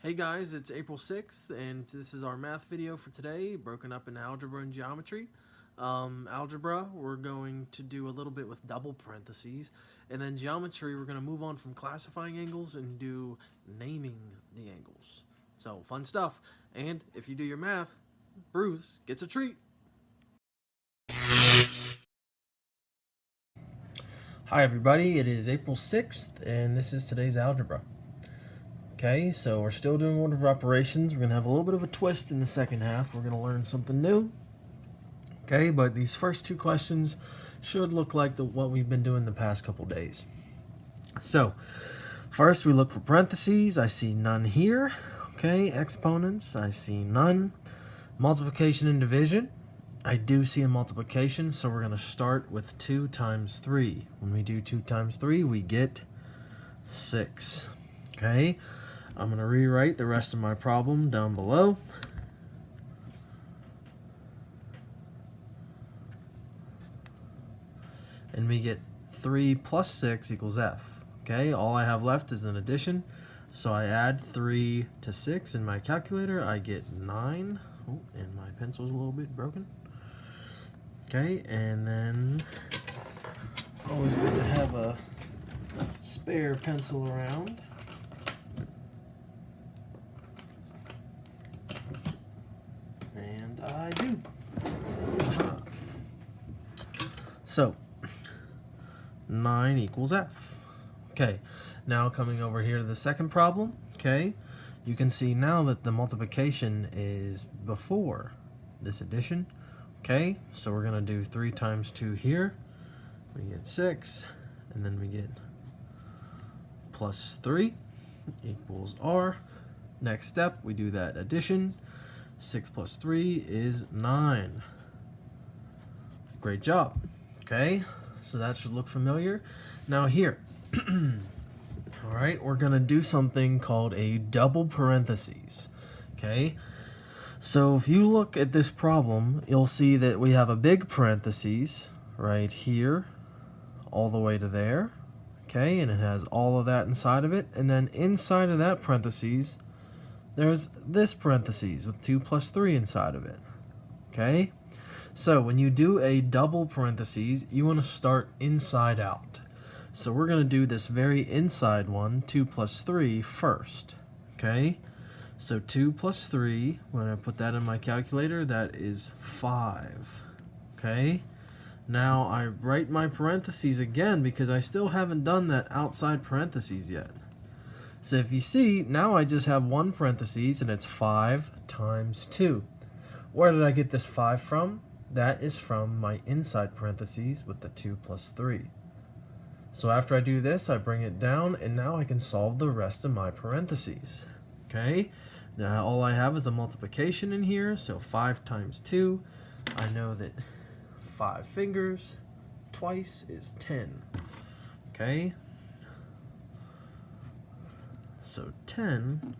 Hey guys, it's April 6th, and this is our math video for today, broken up in algebra and geometry. Algebra, we're going to do a little bit with double parentheses, and then geometry, we're going to move on from classifying angles and do naming the angles. So, fun stuff. And if you do your math, Bruce gets a treat. Hi everybody, it is April 6th, and this is today's algebra. Okay, so we're still doing order of operations. We're going to have a little bit of a twist in the second half. We're going to learn something new. Okay, but these first two questions should look like what we've been doing the past couple days. So, first we look for parentheses. I see none here. Okay, exponents, I see none. Multiplication and division, I do see a multiplication, so we're going to start with 2 times 3. When we do 2 times 3, we get 6. Okay, I'm going to rewrite the rest of my problem down below. And we get 3 plus 6 equals F. Okay, all I have left is an addition. So I add 3 to 6 in my calculator. I get 9. Oh, and my pencil's a little bit broken. Okay, and then always good to have a spare pencil around. And I do. So 9 equals F. Okay, now coming over here to the second problem, okay, you can see now that the multiplication is before this addition. Okay, so we're going to do 3 times 2 here. We get 6, and then we get plus 3 equals R. Next step, we do that addition. 6 plus 3 is 9. Great job. Okay, so that should look familiar. Now here, all right, we're going to do something called a double parentheses. Okay, so if you look at this problem, you'll see that we have a big parentheses right here all the way to there. Okay, and it has all of that inside of it. And then inside of that parentheses, there's this parentheses with 2 plus 3 inside of it. Okay, so when you do a double parentheses, you want to start inside out. So we're going to do this very inside one, 2 plus 3, first. Okay, so 2 plus 3, when I put that in my calculator, that is 5. Okay, now I write my parentheses again because I still haven't done that outside parentheses yet. So if you see, now I just have one parentheses and it's 5 times 2. Where did I get this 5 from? That is from my inside parentheses with the 2 plus 3. So after I do this, I bring it down, and now I can solve the rest of my parentheses. Okay, now all I have is a multiplication in here, so 5 times 2. I know that 5 fingers twice is 10. Okay, so 10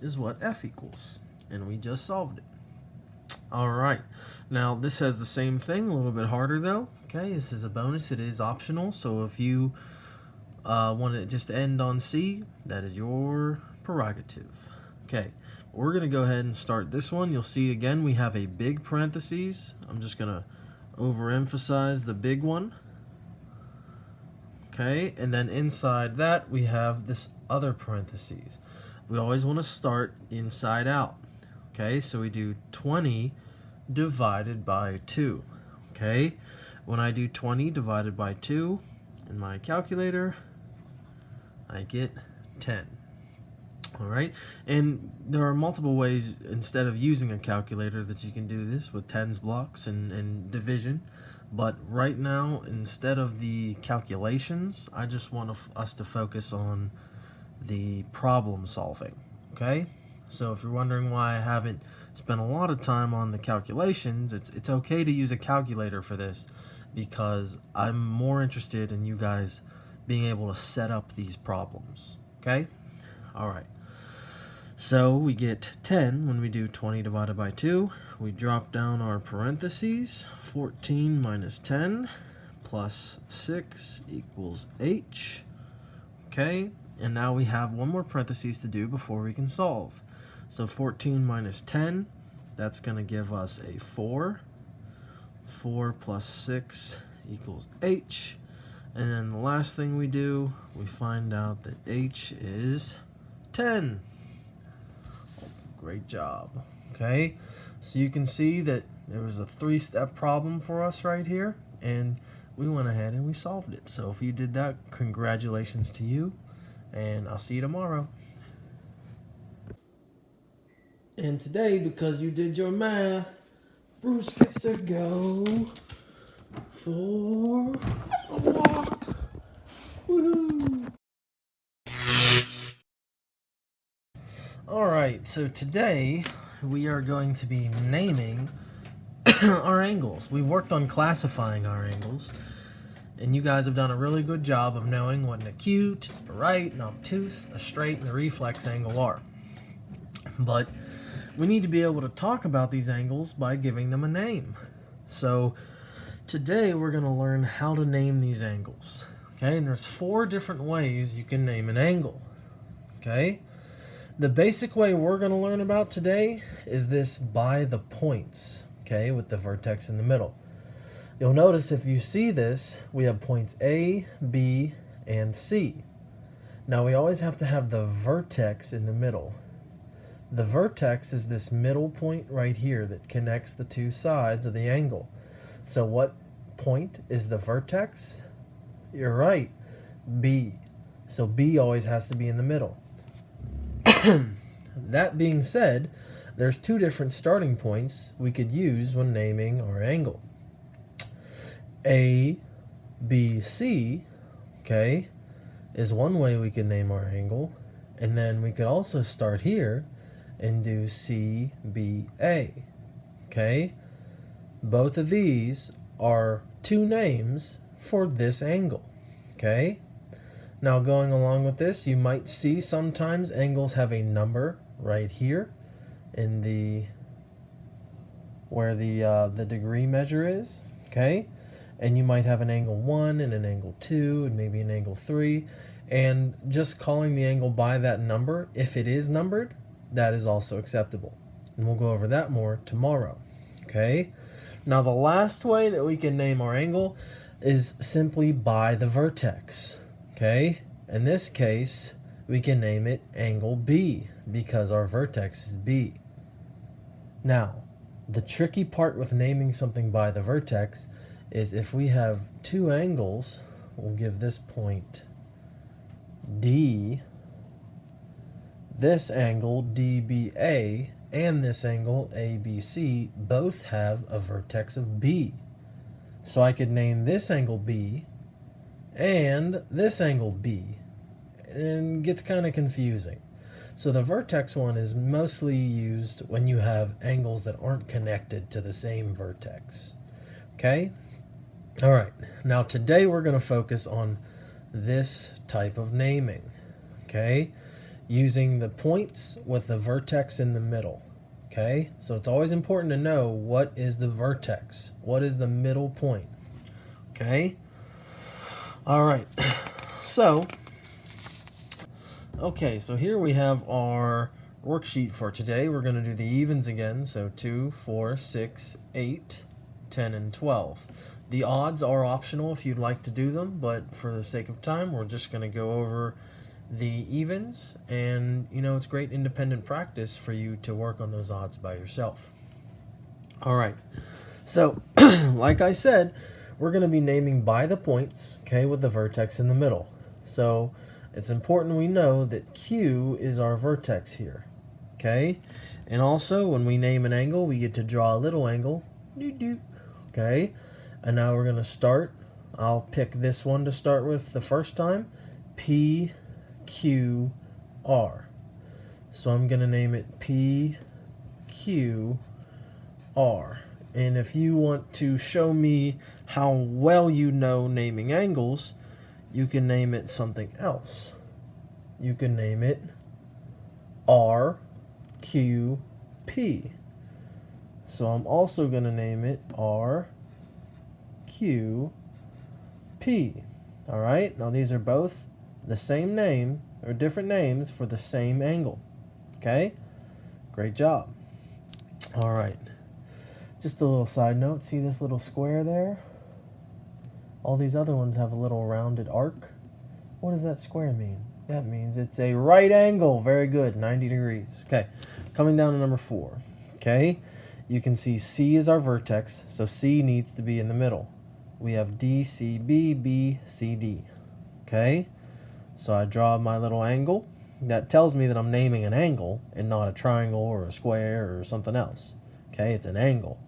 is what F equals, and we just solved it. Alright, now this has the same thing, a little bit harder though. Okay, this is a bonus, it is optional, so if you want to just end on C, that is your prerogative. Okay, we're going to go ahead and start this one. You'll see again we have a big parentheses. I'm just going to overemphasize the big one. Okay, and then inside that we have this other parentheses. We always want to start inside out. Okay, so we do 20 divided by 2. Okay, when I do 20 divided by 2 in my calculator, I get 10. Alright, and there are multiple ways instead of using a calculator that you can do this with tens blocks and division. But right now, instead of the calculations, I just want us to focus on the problem solving. Okay? So if you're wondering why I haven't spent a lot of time on the calculations, it's okay to use a calculator for this because I'm more interested in you guys being able to set up these problems. Okay? Alright. So we get 10 when we do 20 divided by 2. We drop down our parentheses. 14 minus 10 plus 6 equals H. Okay, And now we have one more parentheses to do before we can solve. So 14 minus 10, that's going to give us a 4. 4 plus 6 equals h. And then the last thing we do, we find out that h is 10. Great job. Okay, so you can see that there was a 3-step problem for us right here, and we went ahead and we solved it. So if you did that, congratulations to you, and I'll see you tomorrow. And today, because you did your math, Bruce gets to go for a walk. Woohoo! Alright, so today we are going to be naming our angles. We worked on classifying our angles, and you guys have done a really good job of knowing what an acute, a right, an obtuse, a straight, and a reflex angle are. But we need to be able to talk about these angles by giving them a name. So today we're going to learn how to name these angles. Okay, and there's 4 different ways you can name an angle. Okay, the basic way we're going to learn about today is this by the points. Okay, with the vertex in the middle. You'll notice if you see this, we have points A, B, and C. Now we always have to have the vertex in the middle. The vertex is this middle point right here that connects the 2 sides of the angle. So what point is the vertex? You're right, B. So B always has to be in the middle. That being said, there's 2 different starting points we could use when naming our angle. A, B, C, okay, is one way we can name our angle. And then we could also start here and do C, B, A, okay? Both of these are 2 names for this angle, okay? Now going along with this, you might see sometimes angles have a number right here in the where the degree measure is, okay? And you might have an angle 1 and an angle 2 and maybe an angle 3, and just calling the angle by that number, if it is numbered, that is also acceptable. And we'll go over that more tomorrow, okay? Now the last way that we can name our angle is simply by the vertex, okay? In this case, we can name it angle B because our vertex is B. Now, the tricky part with naming something by the vertex is if we have 2 angles, we'll give this point D, this angle DBA, and this angle ABC both have a vertex of B. So I could name this angle B and this angle B, and it gets kind of confusing. So the vertex one is mostly used when you have angles that aren't connected to the same vertex. Okay? All right. Now today we're going to focus on this type of naming. Okay? Using the points with the vertex in the middle. Okay? So it's always important to know what is the vertex. What is the middle point? Okay? All right. So here we have our worksheet for today. We're going to do the evens again. So 2, 4, 6, 8, 10, and 12. The odds are optional if you'd like to do them, but for the sake of time, we're just going to go over the evens. And, you know, it's great independent practice for you to work on those odds by yourself. All right. So, like I said, we're going to be naming by the points, okay, with the vertex in the middle. So it's important we know that Q is our vertex here, okay? And also, when we name an angle, we get to draw a little angle, okay? And now we're going to start. I'll pick this one to start with the first time, PQR. So I'm going to name it PQR. And if you want to show me how well you know naming angles, you can name it something else. You can name it RQP. So I'm also going to name it RQP. All right, now these are both the same name or different names for the same angle. Okay? Great job. All right. Just a little side note. See this little square there? All these other ones have a little rounded arc. What does that square mean? That means it's a right angle. Very good. 90 degrees. Okay. Coming down to number 4. Okay. You can see C is our vertex, so C needs to be in the middle. We have D, C, B, B, C, D. Okay. So I draw my little angle. That tells me that I'm naming an angle and not a triangle or a square or something else. Okay. It's an angle.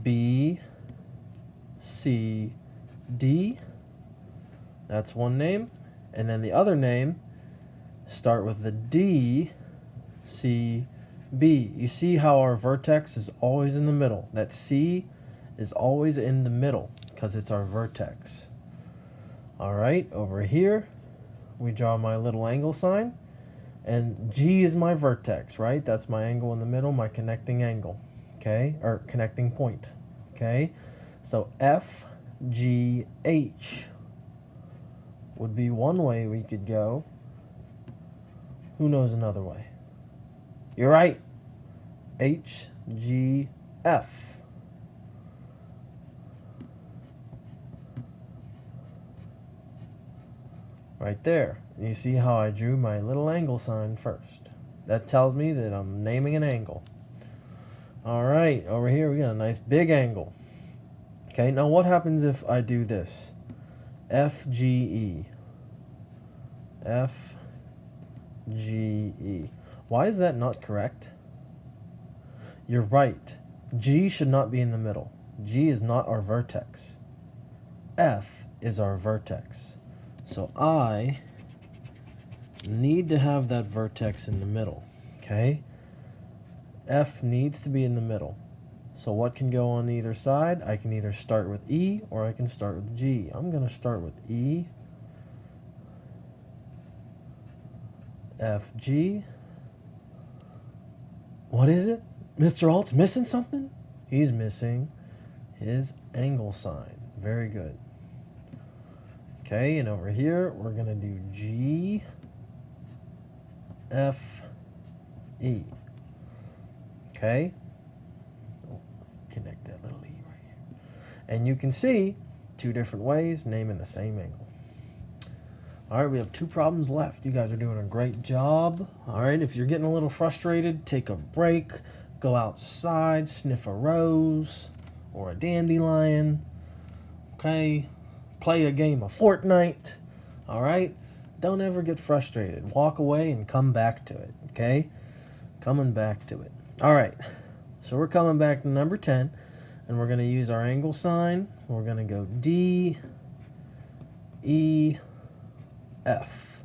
B, C, D. That's one name. And then the other name, start with the D, C, B. You see how our vertex is always in the middle. That C is always in the middle because it's our vertex. All right, over here, we draw my little angle sign. And G is my vertex, right? That's my angle in the middle, my connecting angle. Okay, or connecting point. Okay, so F, G, H would be one way we could go. Who knows another way? You're right. H, G, F. Right there. You see how I drew my little angle sign first. That tells me that I'm naming an angle. All right, over here we got a nice big angle. Okay, now what happens if I do this? F, G, E. F, G, E. Why is that not correct? You're right. G should not be in the middle. G is not our vertex. F is our vertex. So I need to have that vertex in the middle. Okay? F needs to be in the middle. So what can go on either side? I can either start with E or I can start with G. I'm going to start with E, F, G. What is it? Mr. Alt's missing something? He's missing his angle sign. Very good. Okay, and over here, we're going to do G, F, E. Okay? Connect that little E right here. And you can see two different ways naming the same angle. All right, we have 2 problems left. You guys are doing a great job. All right, if you're getting a little frustrated, take a break, go outside, sniff a rose or a dandelion. Okay? Play a game of Fortnite. All right? Don't ever get frustrated. Walk away and come back to it. Okay? Coming back to it. All right. So we're coming back to number 10, and we're going to use our angle sign. We're going to go D, E, F.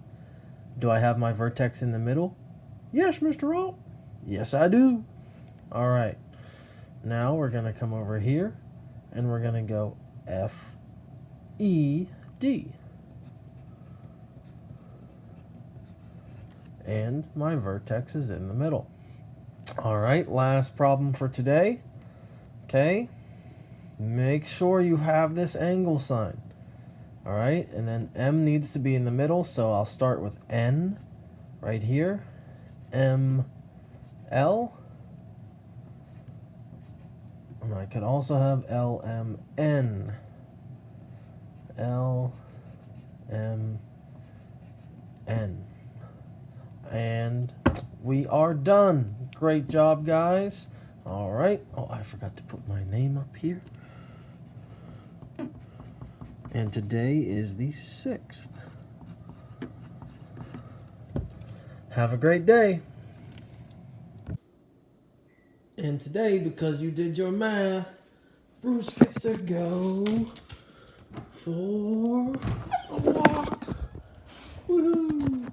Do I have my vertex in the middle? Yes, Mr. Alt. Yes, I do. All right. Now we're going to come over here, and we're going to go F, E, D. And my vertex is in the middle. All right, last problem for today. Okay, make sure you have this angle sign. All right, and then M needs to be in the middle, so I'll start with N right here. M, L. And I could also have L, M, N. L, M, N. And we are done. Great job, guys. All right. Oh, I forgot to put my name up here. And today is the 6th. Have a great day. And today, because you did your math, Bruce gets to go for a walk. Woohoo!